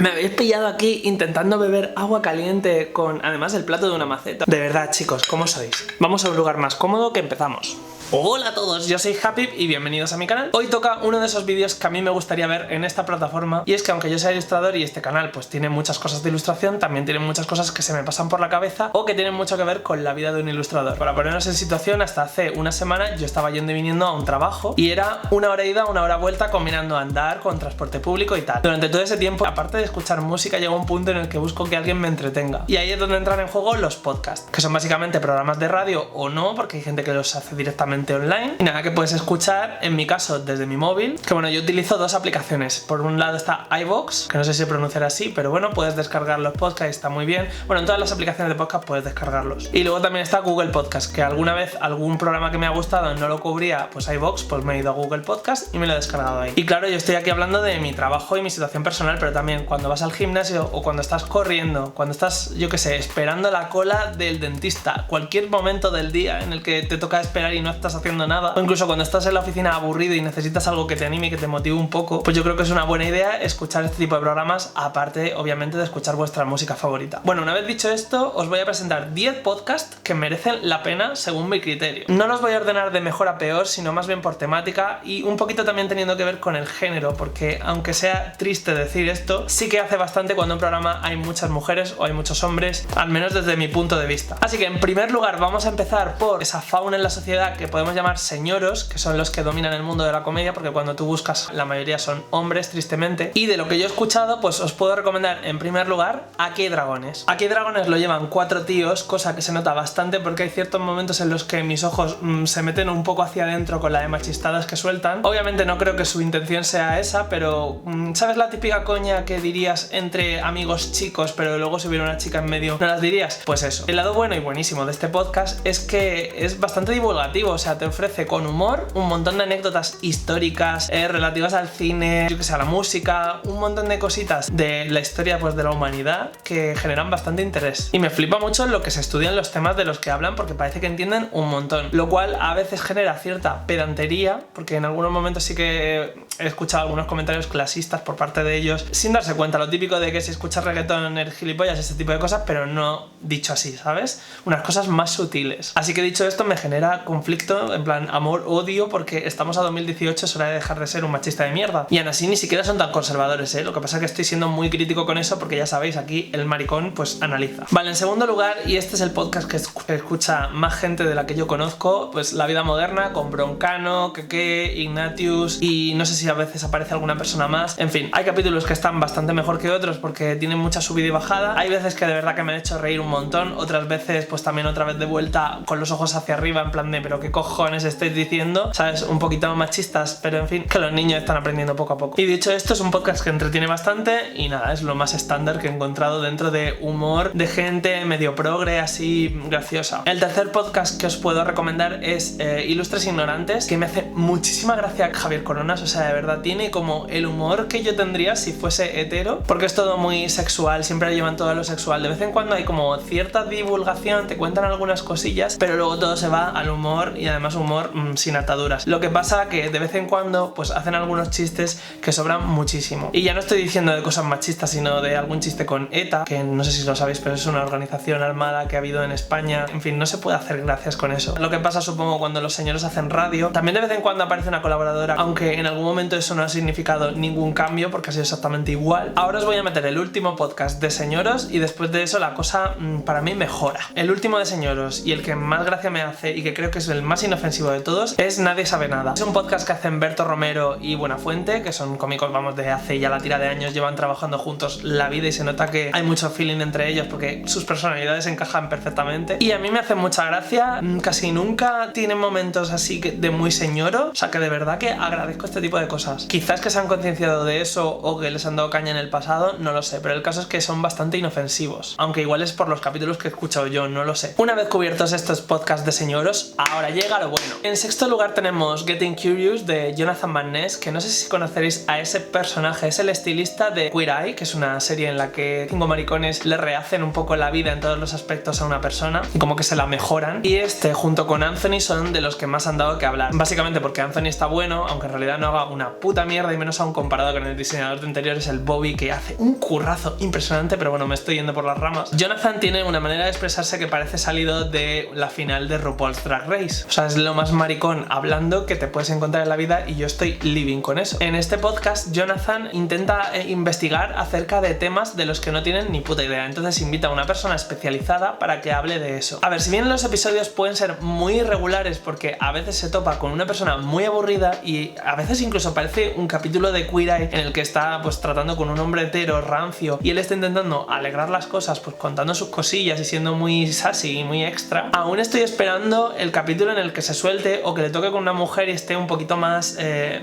Me habéis pillado aquí intentando beber agua caliente con, además, el plato de una maceta. De verdad, chicos, ¿cómo sois? Vamos a un lugar más cómodo que empezamos. Hola a todos, yo soy Happy y bienvenidos a mi canal. Hoy toca uno de esos vídeos que a mí me gustaría ver en esta plataforma, y es que aunque yo sea ilustrador y este canal pues tiene muchas cosas de ilustración, también tiene muchas cosas que se me pasan por la cabeza o que tienen mucho que ver con la vida de un ilustrador. Para ponernos en situación, hasta hace una semana yo estaba yendo y viniendo a un trabajo y era una hora ida, una hora vuelta, combinando andar con transporte público y tal. Durante todo ese tiempo, aparte de escuchar música, llegó un punto en el que busco que alguien me entretenga, y ahí es donde entran en juego los podcasts, que son básicamente programas de radio o no, porque hay gente que los hace directamente online. Y nada, que puedes escuchar, en mi caso, desde mi móvil, que bueno, yo utilizo dos aplicaciones. Por un lado está iVoox, que no sé si se pronunciará así, pero bueno, puedes descargar los podcasts y está muy bien. Bueno, en todas las aplicaciones de podcast puedes descargarlos. Y luego también está Google Podcast, que alguna vez algún programa que me ha gustado no lo cubría, pues iVoox, pues me he ido a Google Podcast y me lo he descargado ahí. Y claro, yo estoy aquí hablando de mi trabajo y mi situación personal, pero también cuando vas al gimnasio o cuando estás corriendo, cuando estás, yo qué sé, esperando la cola del dentista, cualquier momento del día en el que te toca esperar y no estás haciendo nada, o incluso cuando estás en la oficina aburrido y necesitas algo que te anime y que te motive un poco, pues yo creo que es una buena idea escuchar este tipo de programas, aparte obviamente de escuchar vuestra música favorita. Bueno, una vez dicho esto, os voy a presentar 10 podcasts que merecen la pena según mi criterio. No los voy a ordenar de mejor a peor, sino más bien por temática y un poquito también teniendo que ver con el género, porque aunque sea triste decir esto, sí que hace bastante cuando en un programa hay muchas mujeres o hay muchos hombres, al menos desde mi punto de vista. Así que en primer lugar vamos a empezar por esa fauna en la sociedad que podemos llamar señoros, que son los que dominan el mundo de la comedia, porque cuando tú buscas la mayoría son hombres, tristemente. Y de lo que yo he escuchado, pues os puedo recomendar en primer lugar Aquí hay dragones. Aquí hay dragones lo llevan 4 tíos, cosa que se nota bastante porque hay ciertos momentos en los que mis ojos se meten un poco hacia adentro con la de machistadas que sueltan. Obviamente no creo que su intención sea esa, pero ¿sabes la típica coña que dirías entre amigos chicos, pero luego si hubiera una chica en medio no las dirías? Pues eso. El lado bueno y buenísimo de este podcast es que es bastante divulgativo, o sea, te ofrece con humor un montón de anécdotas históricas relativas al cine, yo que sé, a la música, un montón de cositas de la historia pues de la humanidad que generan bastante interés. Y me flipa mucho lo que se estudian los temas de los que hablan, porque parece que entienden un montón, lo cual a veces genera cierta pedantería, porque en algunos momentos sí que he escuchado algunos comentarios clasistas por parte de ellos sin darse cuenta, lo típico de que si escuchas reggaetón eres gilipollas, este tipo de cosas, pero no dicho así, ¿sabes? Unas cosas más sutiles. Así que dicho esto, me genera conflicto, en plan amor-odio, porque estamos a 2018, es hora de dejar de ser un machista de mierda. Y aún así ni siquiera son tan conservadores, ¿eh? Lo que pasa es que estoy siendo muy crítico con eso, porque ya sabéis, aquí el maricón pues analiza. Vale, en segundo lugar, y este es el podcast que escucha más gente de la que yo conozco, pues La Vida Moderna, con Broncano, Keke, Ignatius, y no sé si a veces aparece alguna persona más. En fin, hay capítulos que están bastante mejor que otros porque tienen mucha subida y bajada. Hay veces que de verdad que me han hecho reír un montón, otras veces pues también otra vez de vuelta con los ojos hacia arriba, en plan de pero qué cojones estáis diciendo, ¿sabes? Un poquito machistas, pero en fin, que los niños están aprendiendo poco a poco. Y dicho esto, es un podcast que entretiene bastante y nada, es lo más estándar que he encontrado dentro de humor de gente medio progre, así graciosa. El tercer podcast que os puedo recomendar es Ilustres Ignorantes, que me hace muchísima gracia Javier Coronas, o sea, de verdad tiene como el humor que yo tendría si fuese hetero, porque es todo muy sexual, siempre llevan todo a lo sexual. De vez en cuando hay como cierta divulgación, te cuentan algunas cosillas, pero luego todo se va al humor, y además humor sin ataduras. Lo que pasa que de vez en cuando pues hacen algunos chistes que sobran muchísimo. Y ya no estoy diciendo de cosas machistas, sino de algún chiste con ETA, que no sé si lo sabéis, pero es una organización armada que ha habido en España. En fin, no se puede hacer gracias con eso. Lo que pasa, supongo, cuando los señores hacen radio, también de vez en cuando aparece una colaboradora, aunque en algún momento eso no ha significado ningún cambio porque ha sido exactamente igual. Ahora os voy a meter el último podcast de señoros y después de eso la cosa para mí mejora. El último de señoros y el que más gracia me hace y que creo que es el más inofensivo de todos es Nadie Sabe Nada. Es un podcast que hacen Berto Romero y Buenafuente, que son cómicos, vamos, de hace ya la tira de años, llevan trabajando juntos la vida y se nota que hay mucho feeling entre ellos porque sus personalidades encajan perfectamente. Y a mí me hace mucha gracia, casi nunca tienen momentos así de muy señoro, o sea que de verdad que agradezco este tipo de cosas. Quizás que se han concienciado de eso o que les han dado caña en el pasado, no lo sé, pero el caso es que son bastante inofensivos, aunque igual es por los capítulos que he escuchado yo, no lo sé. Una vez cubiertos estos podcasts de señoros, ahora llega llega lo bueno. En sexto lugar tenemos Getting Curious de Jonathan Van Ness, que no sé si conoceréis a ese personaje, es el estilista de Queer Eye, que es una serie en la que 5 maricones le rehacen un poco la vida en todos los aspectos a una persona y como que se la mejoran. Y junto con Anthony son de los que más han dado que hablar, básicamente porque Anthony está bueno, aunque en realidad no haga una puta mierda, y menos aún comparado con el diseñador de interiores, el Bobby, que hace un currazo impresionante. Pero bueno, me estoy yendo por las ramas. Jonathan tiene una manera de expresarse que parece salido de la final de RuPaul's Drag Race, o sea, es lo más maricón hablando que te puedes encontrar en la vida, y yo estoy living con eso. En este podcast Jonathan intenta investigar acerca de temas de los que no tienen ni puta idea, entonces invita a una persona especializada para que hable de eso. A ver, si bien los episodios pueden ser muy irregulares porque a veces se topa con una persona muy aburrida y a veces incluso parece un capítulo de Queer Eye en el que está pues tratando con un hombre hetero rancio y él está intentando alegrar las cosas pues contando sus cosillas y siendo muy sassy y muy extra, aún estoy esperando el capítulo en el que se suelte o que le toque con una mujer y esté un poquito más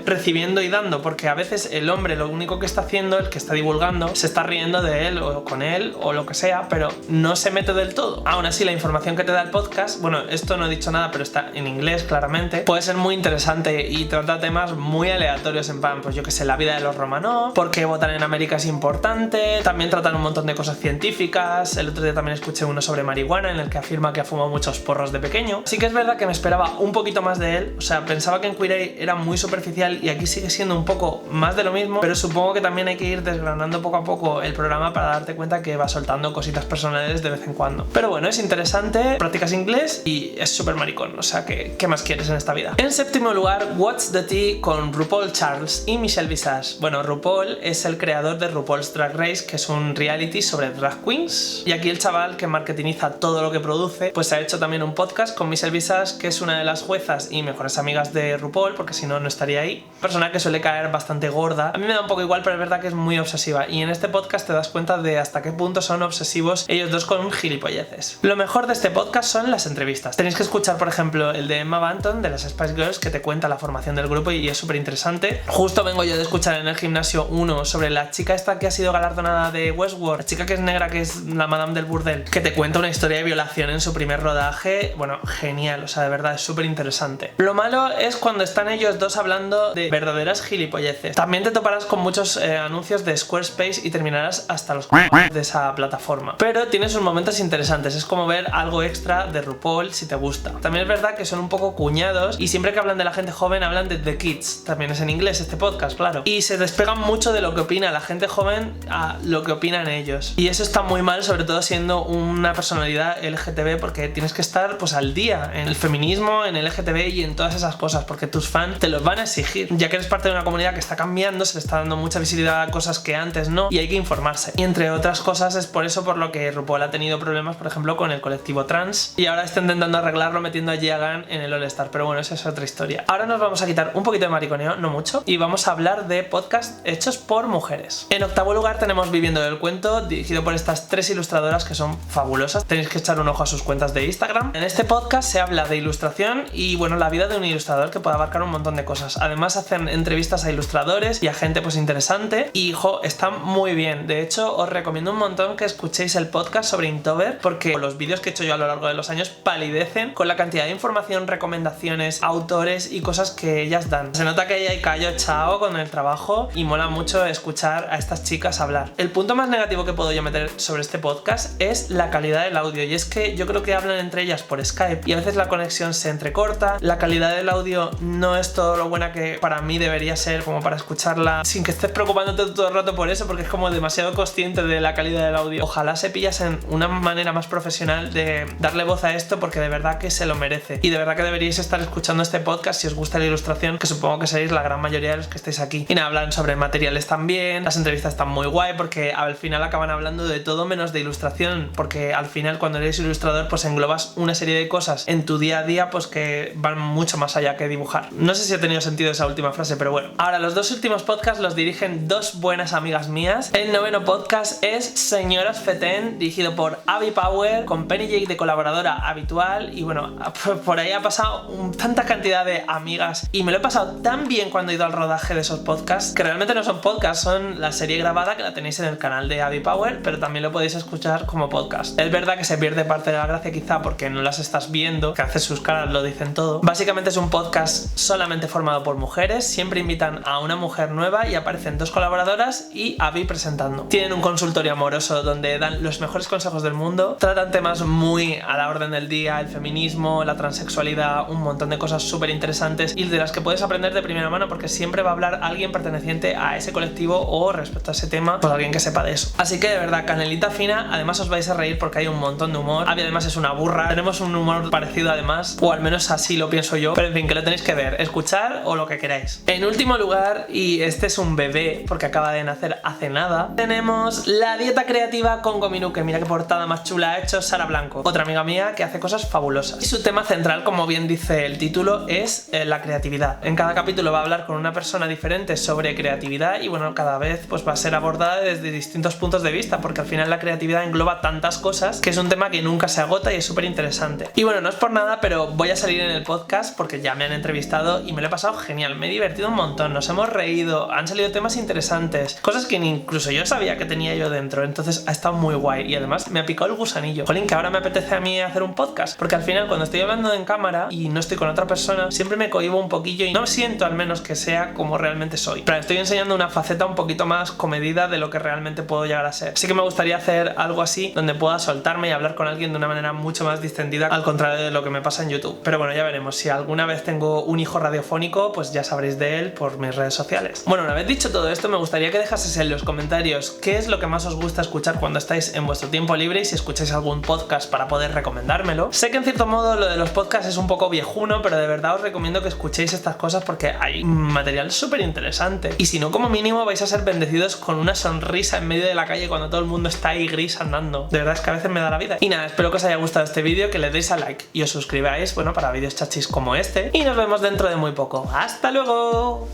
recibiendo y dando, porque a veces el hombre lo único que está haciendo, el que está divulgando, se está riendo de él o con él o lo que sea, pero no se mete del todo. Aún así, la información que te da el podcast, bueno, esto no he dicho nada, pero está en inglés claramente, puede ser muy interesante y trata temas muy aleatorios, en plan, pues yo que sé, la vida de los Romanov, por qué votar en América es importante, también tratan un montón de cosas científicas. El otro día también escuché uno sobre marihuana en el que afirma que ha fumado muchos porros de pequeño. Sí que es verdad que me esperaba un poquito más de él, o sea, pensaba que en Queer Eye era muy superficial y aquí sigue siendo un poco más de lo mismo, pero supongo que también hay que ir desgranando poco a poco el programa para darte cuenta que va soltando cositas personales de vez en cuando. Pero bueno, es interesante, practicas inglés y es súper maricón, o sea, que ¿qué más quieres en esta vida? En séptimo lugar, What's the Tea con RuPaul Charles y Michelle Visage. Bueno, RuPaul es el creador de RuPaul's Drag Race, que es un reality sobre drag queens, y aquí el chaval que marketingiza todo lo que produce, pues ha hecho también un podcast con Michelle Visage, que es una de las juezas y mejores amigas de RuPaul, porque si no, no estaría ahí. Persona que suele caer bastante gorda. A mí me da un poco igual, pero es verdad que es muy obsesiva, y en este podcast te das cuenta de hasta qué punto son obsesivos ellos dos con gilipolleces. Lo mejor de este podcast son las entrevistas. Tenéis que escuchar, por ejemplo, el de Emma Banton de las Spice Girls, que te cuenta la formación del grupo y es súper interesante. Justo vengo yo de escuchar en el gimnasio uno sobre la chica esta que ha sido galardonada de Westworld, la chica que es negra, que es la Madame del Burdel, que te cuenta una historia de violación en su primer rodaje. Bueno, genial, o sea, de verdad es súper interesante. Lo malo es cuando están ellos dos hablando de verdaderas gilipolleces. También te toparás con muchos anuncios de Squarespace y terminarás hasta los de esa plataforma, pero tiene sus momentos interesantes, es como ver algo extra de RuPaul si te gusta. También es verdad que son un poco cuñados y siempre que hablan de la gente joven hablan de The Kids, también es en inglés este podcast, claro, y se despegan mucho de lo que opina la gente joven a lo que opinan ellos, y eso está muy mal, sobre todo siendo una personalidad LGTB, porque tienes que estar pues al día en el feminismo, en el LGTB y en todas esas cosas, porque tus fans te los van a exigir, ya que eres parte de una comunidad que está cambiando, se le está dando mucha visibilidad a cosas que antes no, y hay que informarse. Y entre otras cosas es por eso por lo que RuPaul ha tenido problemas, por ejemplo, con el colectivo trans, y ahora está intentando arreglarlo metiendo a Gia Gunn en el All Star, pero bueno, esa es otra historia. Ahora nos vamos a quitar un poquito de mariconeo, no mucho, y vamos a hablar de podcasts hechos por mujeres. En octavo lugar tenemos Viviendo del Cuento, dirigido por estas tres ilustradoras que son fabulosas. Tenéis que echar un ojo a sus cuentas de Instagram. En este podcast se habla de ilustración y bueno, la vida de un ilustrador, que puede abarcar un montón de cosas. Además hacen entrevistas a ilustradores y a gente pues interesante, y está muy bien. De hecho, os recomiendo un montón que escuchéis el podcast sobre Inktober, porque los vídeos que he hecho yo a lo largo de los años palidecen con la cantidad de información, recomendaciones, autores y cosas que ellas dan. Se nota que ahí hay callo echado con el trabajo y mola mucho escuchar a estas chicas hablar. El punto más negativo que puedo yo meter sobre este podcast es la calidad del audio, y es que yo creo que hablan entre ellas por Skype y a veces la conexión se entrecorta, la calidad del audio no es todo lo buena que para mí debería ser como para escucharla sin que estés preocupándote todo el rato por eso, porque es como demasiado consciente de la calidad del audio. Ojalá se pillasen una manera más profesional de darle voz a esto, porque de verdad que se lo merece, y de verdad que deberíais estar escuchando este podcast si os gusta la ilustración, que supongo que seréis la gran mayoría de los que estáis aquí. Y nada, hablan sobre materiales también, las entrevistas están muy guay porque al final acaban hablando de todo menos de ilustración, porque al final cuando eres ilustrador pues englobas una serie de cosas en tu día a día pues que van mucho más allá que dibujar. No sé si ha tenido sentido esa última frase, pero bueno. Ahora, los dos últimos podcasts los dirigen dos buenas amigas mías. El noveno podcast es Señoras Feten, dirigido por Abby Power, con Penny Jake de colaboradora habitual, y bueno, por ahí ha pasado tanta cantidad de amigas y me lo he pasado tan bien cuando he ido al rodaje de esos podcasts, que realmente no son podcasts, son la serie grabada que la tenéis en el canal de Abby Power, pero también lo podéis escuchar como podcast. Es verdad que se pierde parte de la gracia quizá porque no las estás viendo, que hace sus caras palabras lo dicen todo. Básicamente es un podcast solamente formado por mujeres, siempre invitan a una mujer nueva y aparecen 2 colaboradoras y Abby presentando. Tienen un consultorio amoroso donde dan los mejores consejos del mundo, tratan temas muy a la orden del día, el feminismo, la transexualidad, un montón de cosas súper interesantes y de las que puedes aprender de primera mano porque siempre va a hablar alguien perteneciente a ese colectivo o respecto a ese tema, pues alguien que sepa de eso. Así que de verdad, canelita fina, además os vais a reír porque hay un montón de humor. Abby además es una burra, tenemos un humor parecido además, o al menos así lo pienso yo, pero en fin, que lo tenéis que ver, escuchar o lo que queráis. En último lugar, y este es un bebé porque acaba de nacer hace nada, tenemos la dieta creativa con Gominú, que mira qué portada más chula ha hecho Sara Blanco, otra amiga mía que hace cosas fabulosas. Y su tema central, como bien dice el título, es la creatividad. En cada capítulo va a hablar con una persona diferente sobre creatividad y bueno, cada vez pues va a ser abordada desde distintos puntos de vista, porque al final la creatividad engloba tantas cosas que es un tema que nunca se agota y es súper interesante. Y bueno, no es por nada, pero voy a salir en el podcast porque ya me han entrevistado y me lo he pasado genial, me he divertido un montón, nos hemos reído, han salido temas interesantes, cosas que incluso yo sabía que tenía yo dentro, entonces ha estado muy guay y además me ha picado el gusanillo. Jolín, que ahora me apetece a mí hacer un podcast, porque al final cuando estoy hablando en cámara y no estoy con otra persona, siempre me cohíbo un poquillo y no siento al menos que sea como realmente soy. Pero estoy enseñando una faceta un poquito más comedida de lo que realmente puedo llegar a ser. Así que me gustaría hacer algo así donde pueda soltarme y hablar con alguien de una manera mucho más distendida, al contrario de lo que me pasa en YouTube. Pero bueno, ya veremos. Si alguna vez tengo un hijo radiofónico, pues ya sabréis de él por mis redes sociales. Bueno, una vez dicho todo esto, me gustaría que dejaseis en los comentarios qué es lo que más os gusta escuchar cuando estáis en vuestro tiempo libre y si escucháis algún podcast para poder recomendármelo. Sé que en cierto modo lo de los podcasts es un poco viejuno, pero de verdad os recomiendo que escuchéis estas cosas porque hay material súper interesante. Y si no, como mínimo vais a ser bendecidos con una sonrisa en medio de la calle cuando todo el mundo está ahí gris andando. De verdad es que a veces me da la vida. Y nada, espero que os haya gustado este vídeo, que le deis a like y os suscribáis, bueno, para vídeos chachis como este. Y nos vemos dentro de muy poco. ¡Hasta luego!